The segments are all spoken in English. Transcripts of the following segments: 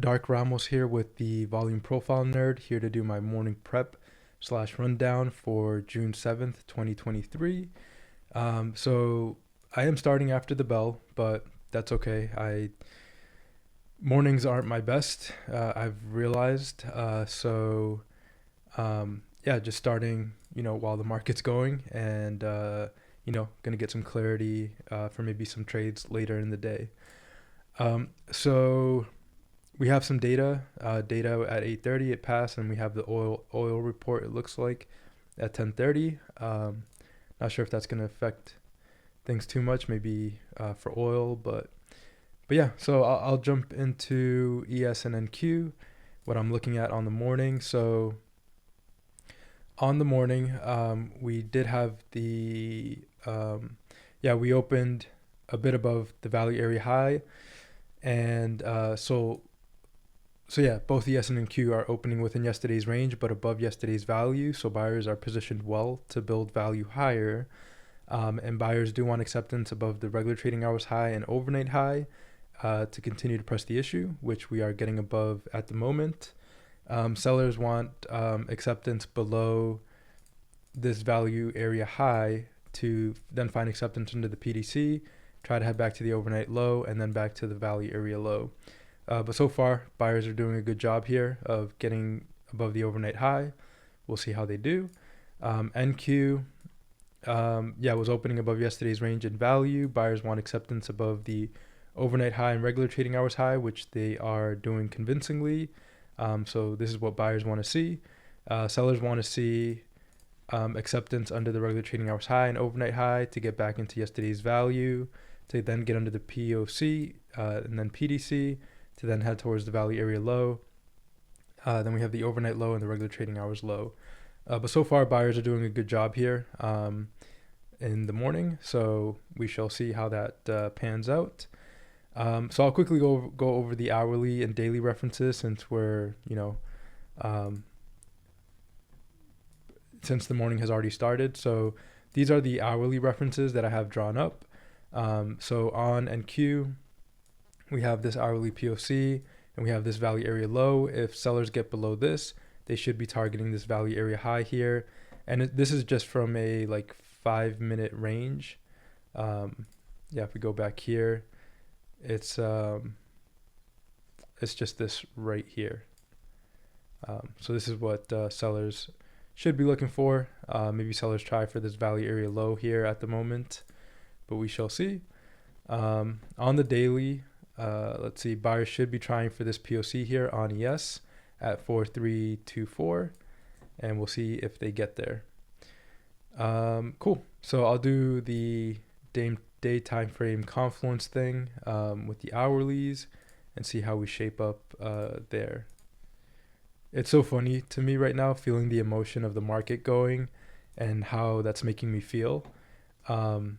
Dark Ramos here with the Volume Profile Nerd, here to do my morning prep / rundown for June 7th, 2023. So I am starting after the bell, but that's okay. Mornings aren't my best, I've realized. Yeah, just starting, while the market's going and, gonna get some clarity for maybe some trades later in the day. So we have some data at 8:30 it passed, and we have the oil report, it looks like, at 10:30. Not sure if that's going to affect things too much, maybe for oil, but yeah. So I'll jump into ES and NQ, what I'm looking at on the morning. So on the morning, we did have we opened a bit above the value area high, and so yeah, both ES and NQ are opening within yesterday's range, but above yesterday's value. So buyers are positioned well to build value higher. And buyers do want acceptance above the regular trading hours high and overnight high to continue to press the issue, which we are getting above at the moment. Sellers want acceptance below this value area high to then find acceptance into the PDC, try to head back to the overnight low, and then back to the value area low. But so far, buyers are doing a good job here of getting above the overnight high. We'll see how they do. NQ, was opening above yesterday's range in value. Buyers want acceptance above the overnight high and regular trading hours high, which they are doing convincingly. So this is what buyers want to see. Sellers want to see acceptance under the regular trading hours high and overnight high to get back into yesterday's value, to then get under the POC and then PDC, to then head towards the value area low. Then we have the overnight low and the regular trading hours low. But so far, buyers are doing a good job here in the morning. So we shall see how that pans out. So I'll quickly go over the hourly and daily references since we're, since the morning has already started. So these are the hourly references that I have drawn up. So on NQ, we have this hourly POC and we have this value area low. If sellers get below this, they should be targeting this value area high here. And this is just from a 5-minute range. If we go back here, it's just this right here. So this is what sellers should be looking for. Maybe sellers try for this value area low here at the moment, but we shall see. On the daily, let's see, buyers should be trying for this POC here on ES at 4324, and we'll see if they get there. Cool. So I'll do the day time frame confluence thing with the hourlies and see how we shape up there. It's so funny to me right now, feeling the emotion of the market going and how that's making me feel. And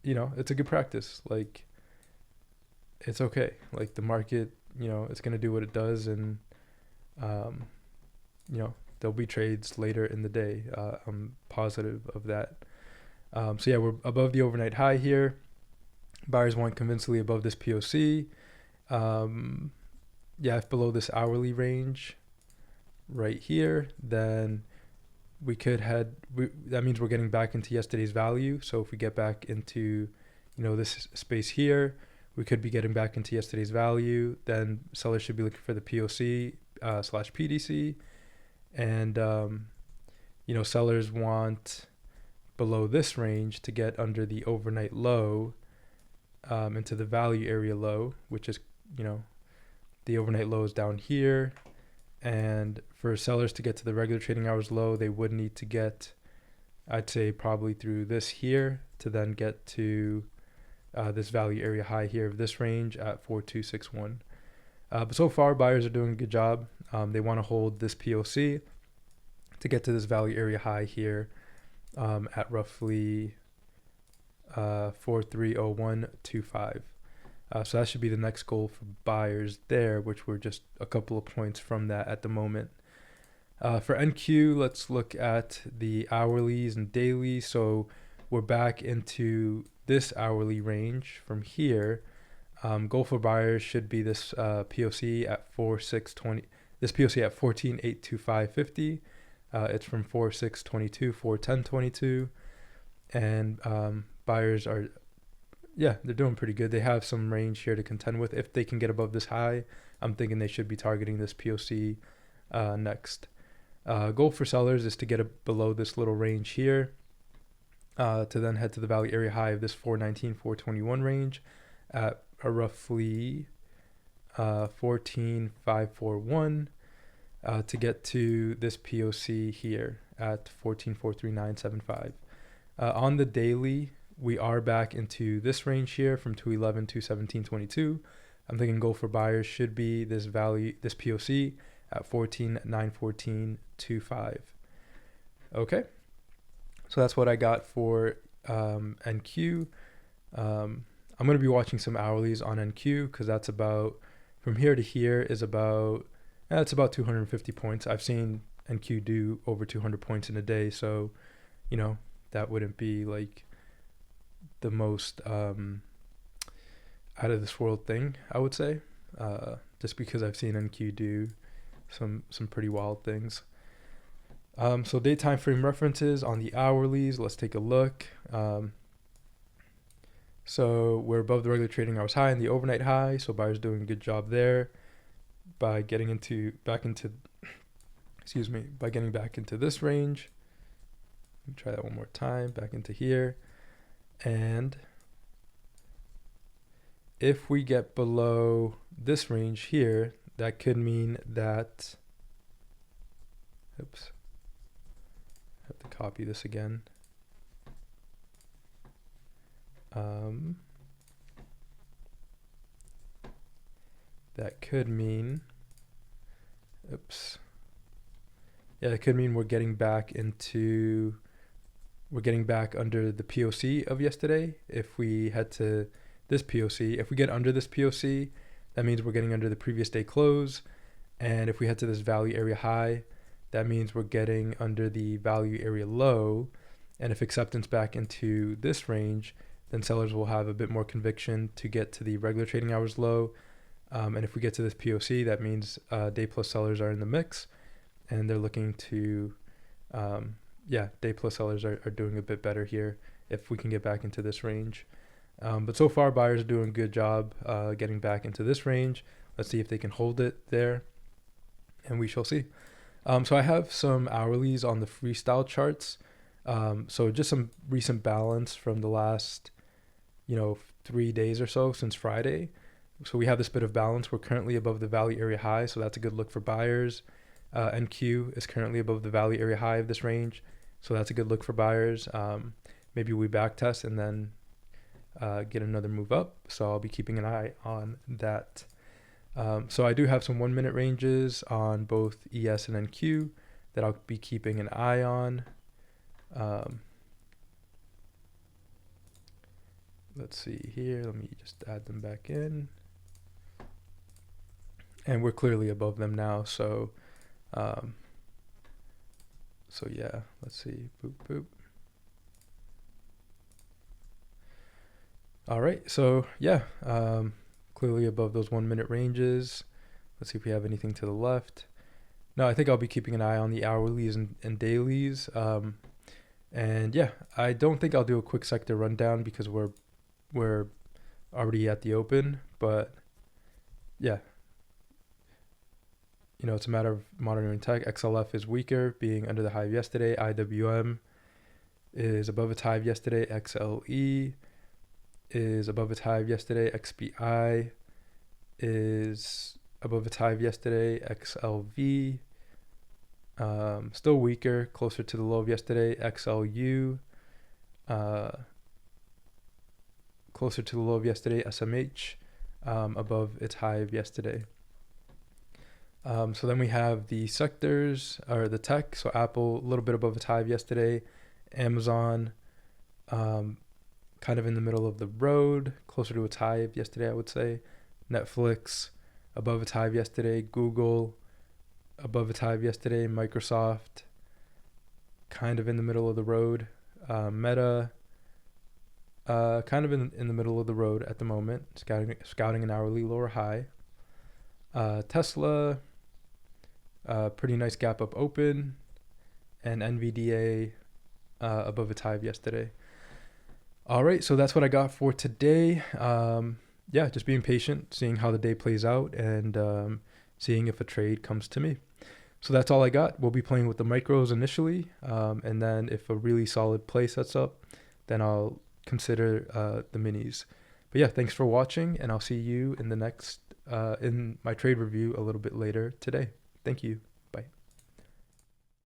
it's a good practice. It's okay. The market, it's going to do what it does. And, there'll be trades later in the day. I'm positive of that. So yeah, we're above the overnight high here. Buyers want convincingly above this POC. If below this hourly range right here, then we could that means we're getting back into yesterday's value. So if we get back into, this space here, we could be getting back into yesterday's value. Then sellers should be looking for the POC / PDC. And, sellers want below this range to get under the overnight low into the value area low, which is, the overnight low is down here. And for sellers to get to the regular trading hours low, they would need to get, I'd say, probably through this here to then get to this value area high here of this range at 4261. But so far, buyers are doing a good job. They want to hold this POC to get to this value area high here at roughly 430125. So that should be the next goal for buyers there, which we're just a couple of points from that at the moment. For NQ, let's look at the hourlies and dailies. So we're back into this hourly range from here. Goal for buyers should be this POC at 4620. This POC at 14,825.50. It's from 4622, 41022, and buyers are, yeah, they're doing pretty good. They have some range here to contend with. If they can get above this high, I'm thinking they should be targeting this POC next. Goal for sellers is to get below this little range here, to then head to the value area high of this 419, 421 range at a roughly 14,541, to get to this POC here at 14,439.75. On the daily, we are back into this range here from 211 to 1722. I'm thinking goal for buyers should be this value, this POC at 14,914.25. Okay, so that's what I got for NQ. I'm going to be watching some hourlies on NQ because that's about, from here to here is about, it's about 250 points. I've seen NQ do over 200 points in a day, so you know that wouldn't be like the most out of this world thing, I would say, just because I've seen NQ do some pretty wild things. So day time frame references on the hourlies, let's take a look. So we're above the regular trading hours high and the overnight high, so buyers doing a good job there by getting back into this range. Let me try that one more time, back into here. And if we get below this range here, that could mean that, oops, I have to copy this again. That could mean, oops. Yeah, it could mean we're getting back under the POC of yesterday. If we head to this POC, if we get under this POC, that means we're getting under the previous day close. And if we head to this value area high, that means we're getting under the value area low. And if acceptance back into this range, then sellers will have a bit more conviction to get to the regular trading hours low. And if we get to this POC, that means day plus sellers are in the mix, and they're looking to, day plus sellers are doing a bit better here if we can get back into this range. But so far, buyers are doing a good job getting back into this range. Let's see if they can hold it there, and we shall see. So I have some hourlies on the freestyle charts. So just some recent balance from the last, 3 days or so since Friday. So we have this bit of balance. We're currently above the value area high, so that's a good look for buyers. NQ is currently above the value area high of this range, so that's a good look for buyers. Maybe we back test and then get another move up, so I'll be keeping an eye on that. So I do have some 1 minute ranges on both ES and NQ that I'll be keeping an eye on. Let's see here, let me just add them back in. And we're clearly above them now, so yeah, let's see, boop, boop. All right, so yeah, clearly above those 1 minute ranges. Let's see if we have anything to the left. No, I think I'll be keeping an eye on the hourlies and dailies. And yeah, I don't think I'll do a quick sector rundown because we're already at the open, but yeah, it's a matter of monitoring tech. XLF is weaker, being under the high of yesterday. IWM is above its high of yesterday. XLE is above its high of yesterday. XBI is above its high of yesterday. XLV still weaker, closer to the low of yesterday. XLU closer to the low of yesterday. SMH above its high of yesterday. So then we have the sectors, or the tech. So Apple, a little bit above its high of yesterday. Amazon, kind of in the middle of the road, closer to its high of yesterday, I would say. Netflix, above its high of yesterday. Google, above its high of yesterday. Microsoft, kind of in the middle of the road. Meta, Kind of in the middle of the road at the moment, scouting an hourly lower high. Tesla, pretty nice gap up open, and NVDA above its high of yesterday. All right, so that's what I got for today. Yeah, just being patient, seeing how the day plays out, and seeing if a trade comes to me. So that's all I got. We'll be playing with the micros initially, and then if a really solid play sets up, then I'll consider the minis. But yeah, thanks for watching, and I'll see you in the next in my trade review a little bit later today. Thank you.